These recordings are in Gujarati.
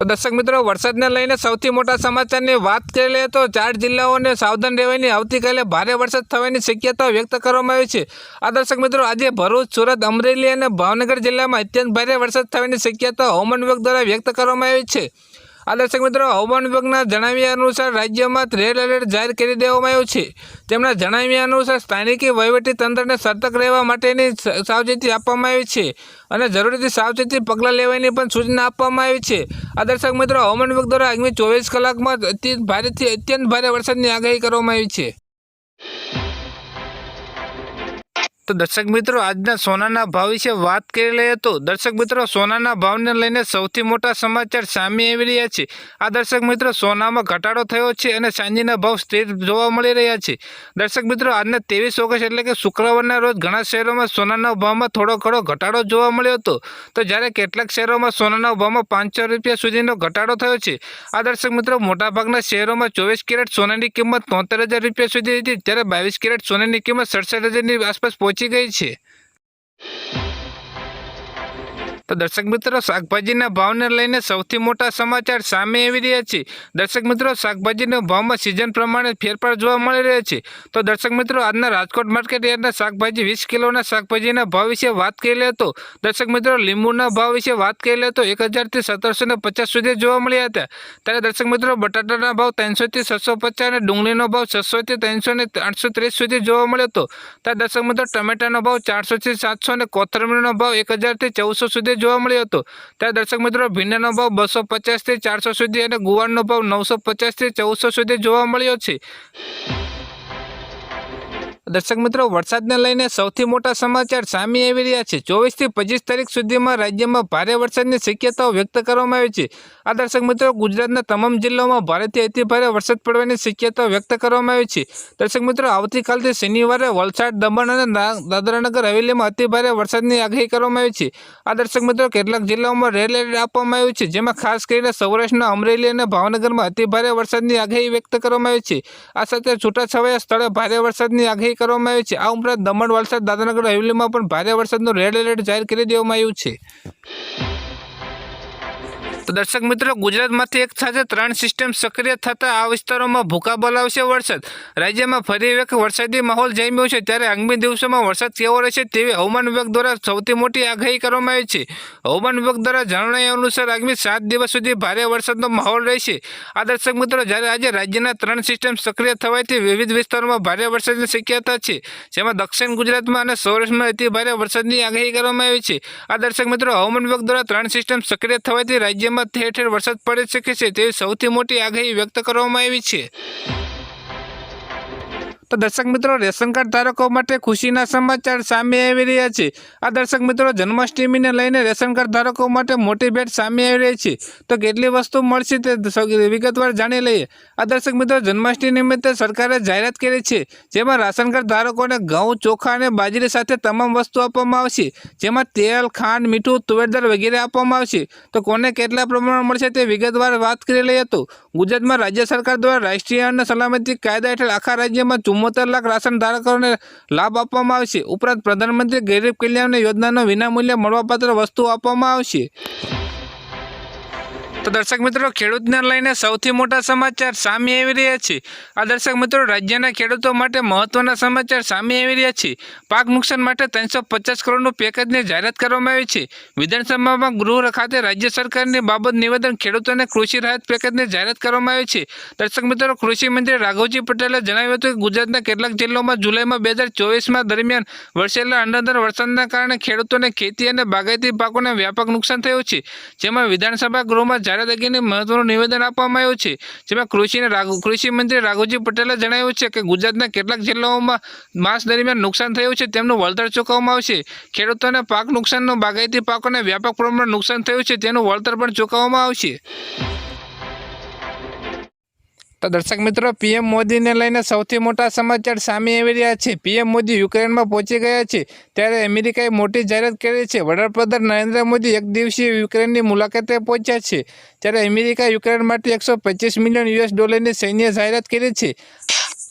તો દર્શક મિત્રો, વરસાદને લઈને સૌથી મોટા સમાચારની વાત કરી લઈએ તો 4 જિલ્લાઓને સાવધાન રહેવાની આવતીકાલે ભારે વરસાદ થવાની શક્યતા વ્યક્ત કરવામાં આવી છે. આ દર્શક મિત્રો, આજે ભરૂચ, સુરત, અમરેલી અને ભાવનગર જિલ્લામાં અત્યંત ભારે વરસાદ થવાની શક્યતા હવામાન વિભાગ દ્વારા વ્યક્ત કરવામાં આવી છે. આ દર્શક મિત્રો, હવામાન વિભાગના જણાવ્યા અનુસાર રાજ્યમાં રેડ એલર્ટ જાહેર કરી દેવામાં આવ્યું છે. તેમના જણાવ્યા અનુસાર સ્થાનિક વહીવટી તંત્રને સતર્ક રહેવા માટેની સાવચેતી આપવામાં આવી છે અને જરૂરી સાવચેતી પગલાં લેવાની પણ સૂચના આપવામાં આવી છે. આ દર્શક મિત્રો, હવામાન વિભાગ દ્વારા આગામી 24 કલાકમાં અતિ ભારેથી અત્યંત ભારે વરસાદની આગાહી કરવામાં આવી છે. તો દર્શક મિત્રો, આજના સોનાના ભાવ વિશે વાત કરી લઈએ તો દર્શક મિત્રો, સોનાના ભાવને લઈને સૌથી મોટા સમાચાર સામે આવી રહ્યા છે. આ દર્શક મિત્રો, સોનામાં ઘટાડો થયો છે અને ચાંદીના ભાવ સ્થિર જોવા મળી રહ્યા છે. દર્શક મિત્રો, આજના 23 ઓગસ્ટ એટલે કે શુક્રવારના રોજ ઘણા શહેરોમાં સોનાના ભાવમાં થોડો ઘણો ઘટાડો જોવા મળ્યો હતો, તો જ્યારે કેટલાક શહેરોમાં સોનાના ભાવમાં 500 રૂપિયા સુધીનો ઘટાડો થયો છે. આ દર્શક મિત્રો, મોટાભાગના શહેરોમાં 24 કેરેટ સોનાની કિંમત 73,000 રૂપિયા સુધી હતી, ત્યારે 22 કેરેટ સોનાની કિંમત 67,000ની આસપાસ પહોંચી ગઈ છે. તો દર્શક મિત્રો, શાકભાજીના ભાવને લઈને સૌથી મોટા સમાચાર સામે આવી રહ્યા છે. દર્શક મિત્રો, શાકભાજીના ભાવમાં સિઝન પ્રમાણે ફેરફાર જોવા મળી રહ્યો છે. તો દર્શક મિત્રો, આજના રાજકોટ માર્કેટ યાર્ડના શાકભાજી 20 કિલોના શાકભાજીના ભાવ વિશે વાત કરી લે તો દર્શક મિત્રો, લીંબુના ભાવ વિશે વાત કરી લે તો 1,000થી 1,750 સુધી જોવા મળ્યા હતા. ત્યારે દર્શક મિત્રો, બટાટાના ભાવ 300થી 650 અને ડુંગળીનો ભાવ 600થી 300 અને 830 સુધી જોવા મળ્યો હતો. ત્યારે દર્શક મિત્રો, ટમેટાનો ભાવ 400થી 700 અને કોથમીરનો ભાવ 1,000થી 1,400 સુધી જોવા મળ્યો હતો. ત્યારે દર્શક મિત્રો, ભીંડાનો ભાવ 250થી 400 સુધી અને ગુવારનો ભાવ 950થી 1,400 સુધી જોવા મળ્યો છે. દર્શક મિત્રો, વરસાદને લઈને સૌથી મોટા સમાચાર સામે આવી રહ્યા છે. 24 થી 25 તારીખ સુધીમાં રાજ્યમાં ભારે વરસાદની શક્યતાઓ વ્યક્ત કરવામાં આવી છે. આ દર્શક મિત્રો, ગુજરાતના તમામ જિલ્લાઓમાં ભારેથી અતિ ભારે વરસાદ પડવાની શક્યતાઓ વ્યક્ત કરવામાં આવી છે. દર્શક મિત્રો, આવતીકાલથી શનિવારે વલસાડ, દમણ અને દાદરાનગર હવેલીમાં અતિ ભારે વરસાદની આગાહી કરવામાં આવી છે. આ દર્શક મિત્રો, કેટલાક જિલ્લાઓમાં રેડ એલર્ટ આપવામાં આવ્યું છે, જેમાં ખાસ કરીને સૌરાષ્ટ્રના અમરેલી અને ભાવનગરમાં અતિ ભારે વરસાદની આગાહી વ્યક્ત કરવામાં આવી છે. આ સાથે છૂટાછવાયા સ્થળે ભારે વરસાદની આગાહી કરવામાં આવી છે. આ ઉપરાંત દમણ, વલસાડ, દાદરાનગર હવેલીમાં પણ ભારે વરસાદનું રેડ એલર્ટ જાહેર કરી દેવામાં આવ્યું છે. તો દર્શક મિત્રો, ગુજરાતમાંથી એક સાથે 3 સિસ્ટમ સક્રિય થતા આ વિસ્તારોમાં ભૂકા બોલાવશે વરસાદ. રાજ્યમાં ફરી એક વરસાદી માહોલ જામ્યો છે, ત્યારે આગામી દિવસોમાં વરસાદ કેવો રહેશે તેવી હવામાન વિભાગ દ્વારા સૌથી મોટી આગાહી કરવામાં આવી છે. હવામાન વિભાગ દ્વારા જણાવ્યા અનુસાર આગામી 7 દિવસ સુધી ભારે વરસાદનો માહોલ રહેશે. આ દર્શક મિત્રો, જ્યારે આજે રાજ્યના 3 સિસ્ટમ સક્રિય થવાથી વિવિધ વિસ્તારોમાં ભારે વરસાદની શક્યતા છે, જેમાં દક્ષિણ ગુજરાતમાં અને સૌરાષ્ટ્રમાં અતિ ભારે વરસાદની આગાહી કરવામાં આવી છે. આ દર્શક મિત્રો, હવામાન વિભાગ દ્વારા 3 સિસ્ટમ સક્રિય થવાથી રાજ્યમાં ઠેર ઠેર વરસાદ પડી શકે છે તેવી સૌથી મોટી આગાહી વ્યક્ત કરવામાં આવી છે. તો દર્શક મિત્રો, રેશન કાર્ડ ધારકો માટે ખુશીના સમાચાર સામે આવી રહ્યા છે. આ દર્શક મિત્રો, જન્માષ્ટમીને લઈને રેશન કાર્ડ ધારકો માટે મોટી ભેટ સામે આવી રહી છે. તો કેટલી વસ્તુ મળશે તે વિગતવાર જાણી લઈએ. આ દર્શક મિત્રો, જન્માષ્ટમી નિમિત્તે સરકારે જાહેરાત કરી છે, જેમાં રાશન કાર્ડ ધારકોને ઘઉં, ચોખા અને બાજરી સાથે તમામ વસ્તુ આપવામાં આવશે, જેમાં તેલ, ખાંડ, મીઠું, તુવેર દાળ વગેરે આપવામાં આવશે. તો કોને કેટલા પ્રમાણમાં મળશે તે વિગતવાર વાત કરી લઈએ તો ગુજરાતમાં રાજ્ય સરકાર દ્વારા રાષ્ટ્રીય અન્ન સલામતી કાયદા હેઠળ આખા રાજ્યમાં 74 લાખ રાશન ધારકોને લાભ આપવામાં આવશે. ઉપરાંત પ્રધાનમંત્રી ગરીબ કલ્યાણ યોજનાનો વિનામૂલ્યે મળવાપાત્ર વસ્તુઓ આપવામાં આવશે. તો દર્શક મિત્રો, ખેડૂતને લઈને સૌથી મોટા સમાચાર સામે આવી રહ્યા છે. આ દર્શક મિત્રો, રાજ્યના ખેડૂતો માટે મહત્વના સમાચાર સામે આવી રહ્યા છે. પાક નુકસાન માટે 350 કરોડનું પેકેજની જાહેરાત કરવામાં આવી છે. વિધાનસભામાં ગૃહ ખાતે રાજ્ય સરકારની બાબત નિવેદન ખેડૂતોને કૃષિ રાહત પેકેજની જાહેરાત કરવામાં આવી છે. દર્શક મિત્રો, કૃષિ મંત્રી રાઘવજી પટેલે જણાવ્યું હતું કે ગુજરાતના કેટલાક જિલ્લાઓમાં જુલાઈમાં 2024 દરમિયાન વરસેલા અનરાધાર વરસાદના કારણે ખેડૂતોને ખેતી અને બાગાયતી પાકોને વ્યાપક નુકસાન થયું છે, જેમાં વિધાનસભા ગૃહમાં જાહેરાત અંગેનું મહત્વનું નિવેદન આપવામાં આવ્યું છે. જેમાં કૃષિ મંત્રી રાઘવજી પટેલે જણાવ્યું છે કે ગુજરાતના કેટલાક જિલ્લાઓમાં માસ દરમિયાન નુકસાન થયું છે, તેમનું વળતર ચૂકવવામાં આવશે. ખેડૂતોને પાક નુકસાનનું બાગાયતી પાકોને વ્યાપક પ્રમાણમાં નુકસાન થયું છે, તેનું વળતર પણ ચૂકવવામાં આવશે. તો દર્શક મિત્રો, પીએમ મોદીને લઈને સૌથી મોટા સમાચાર સામે આવી રહ્યા છે. પીએમ મોદી યુક્રેનમાં પહોંચી ગયા છે, ત્યારે અમેરિકાએ મોટી જાહેરાત કરી છે. વડાપ્રધાન નરેન્દ્ર મોદી એક દિવસીય યુક્રેનની મુલાકાતે પહોંચ્યા છે, ત્યારે અમેરિકા યુક્રેન માટે $125 મિલિયન સૈન્ય જાહેરાત કરી છે.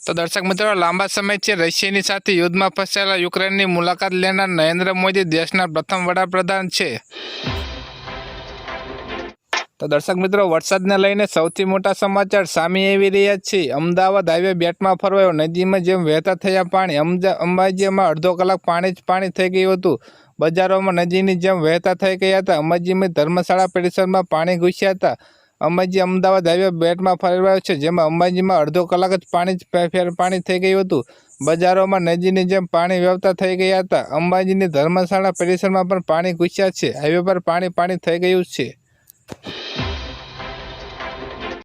તો દર્શક મિત્રો, લાંબા સમયથી રશિયાની સાથે યુદ્ધમાં ફસાયેલા યુક્રેનની મુલાકાત લેનાર નરેન્દ્ર મોદી દેશના પ્રથમ વડાપ્રધાન છે. તો દર્શક મિત્રો, વરસાદને લઈને સૌથી મોટા સમાચાર સામે આવી રહ્યા છે. અમદાવાદ હાઈવે બેટમાં ફરવાયો. નદીમાં જેમ વહેતા થયા પાણી. અંબાજીમાં અડધો કલાક પાણી જ પાણી થઈ ગયું હતું. બજારોમાં નદીની જેમ વહેતા થઈ ગયા હતા. અંબાજીમાં ધર્મશાળા પરિસરમાં પાણી ઘૂસ્યા હતા. અંબાજી અમદાવાદ હાઈવે બેટમાં ફરવાયો છે, જેમાં અંબાજીમાં અડધો કલાક જ પાણી થઈ ગયું હતું. બજારોમાં નદીની જેમ પાણી વહેતા થઈ ગયા હતા. અંબાજીની ધર્મશાળા પરિસરમાં પણ પાણી ઘૂસ્યા છે. હાઈવે પર પાણી થઈ ગયું છે.